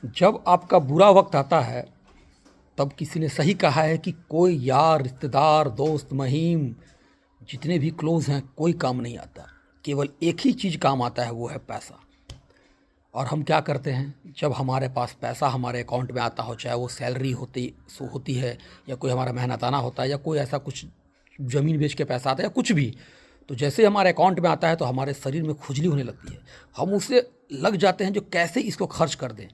जब आपका बुरा वक्त आता है तब किसी ने सही कहा है कि कोई यार, रिश्तेदार, दोस्त, महीम जितने भी क्लोज हैं कोई काम नहीं आता। केवल एक ही चीज़ काम आता है, वो है पैसा। और हम क्या करते हैं, जब हमारे पास पैसा हमारे अकाउंट में आता हो, चाहे वो सैलरी होती है या कोई हमारा मेहनताना होता है या कोई ऐसा कुछ ज़मीन बेच के पैसा आता है या कुछ भी, तो जैसे हमारे अकाउंट में आता है तो हमारे शरीर में खुजली होने लगती है। हम उसे लग जाते हैं जो कैसे इसको खर्च कर दें।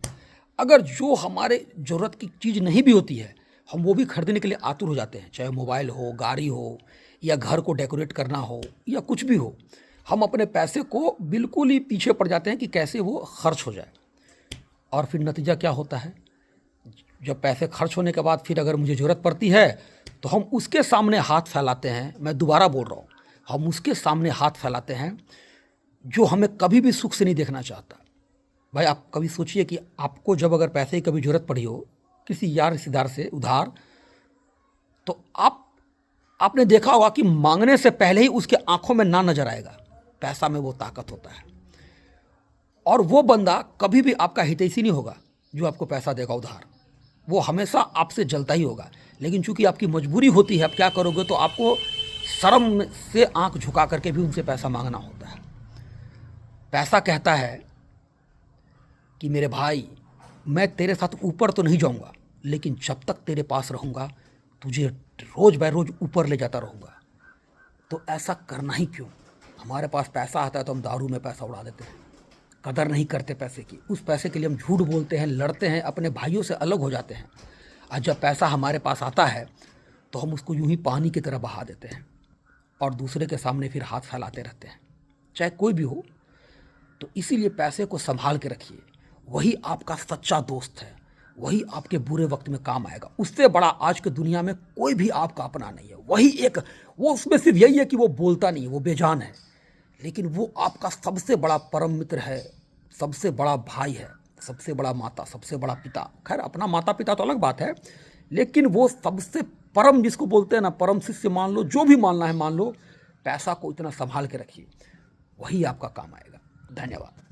अगर जो हमारे ज़रूरत की चीज़ नहीं भी होती है, हम वो भी खरीदने के लिए आतुर हो जाते हैं, चाहे मोबाइल हो, गाड़ी हो या घर को डेकोरेट करना हो या कुछ भी हो। हम अपने पैसे को बिल्कुल ही पीछे पड़ जाते हैं कि कैसे वो खर्च हो जाए। और फिर नतीजा क्या होता है, जब पैसे खर्च होने के बाद फिर अगर मुझे ज़रूरत पड़ती है तो हम उसके सामने हाथ फैलाते हैं। मैं दोबारा बोल रहा हूँ, हम उसके सामने हाथ फैलाते हैं जो हमें कभी भी सुख से नहीं देखना चाहता। भाई आप कभी सोचिए कि आपको जब अगर पैसे की कभी ज़रूरत पड़ी हो किसी यार रिश्तेदार से उधार, तो आपने देखा होगा कि मांगने से पहले ही उसके आंखों में ना नजर आएगा। पैसा में वो ताकत होता है। और वो बंदा कभी भी आपका हितैषी नहीं होगा जो आपको पैसा देगा उधार, वो हमेशा आपसे जलता ही होगा। लेकिन चूंकि आपकी मजबूरी होती है, आप क्या करोगे, तो आपको शर्म से आंख झुका करके भी उनसे पैसा मांगना होता है। पैसा कहता है कि मेरे भाई, मैं तेरे साथ ऊपर तो नहीं जाऊंगा, लेकिन जब तक तेरे पास रहूंगा तुझे रोज बाय रोज ऊपर ले जाता रहूंगा। तो ऐसा करना ही क्यों। हमारे पास पैसा आता है तो हम दारू में पैसा उड़ा देते हैं, कदर नहीं करते पैसे की। उस पैसे के लिए हम झूठ बोलते हैं, लड़ते हैं, अपने भाइयों से अलग हो जाते हैं। और जब पैसा हमारे पास आता है तो हम उसको यूं ही पानी की तरह बहा देते हैं और दूसरे के सामने फिर हाथ फैलाते रहते हैं, चाहे कोई भी हो। तो इसीलिए पैसे को संभाल के रखिए। वही आपका सच्चा दोस्त है, वही आपके बुरे वक्त में काम आएगा। उससे बड़ा आज की दुनिया में कोई भी आपका अपना नहीं है। वही एक, वो उसमें सिर्फ यही है कि वो बोलता नहीं है, वो बेजान है, लेकिन वो आपका सबसे बड़ा परम मित्र है, सबसे बड़ा भाई है, सबसे बड़ा माता, सबसे बड़ा पिता। खैर अपना माता पिता तो अलग बात है, लेकिन वो सबसे परम, जिसको बोलते हैं ना, परम शिष्य मान लो, जो भी मानना है मान लो। पैसा को इतना संभाल के रखिए, वही आपका काम आएगा। धन्यवाद।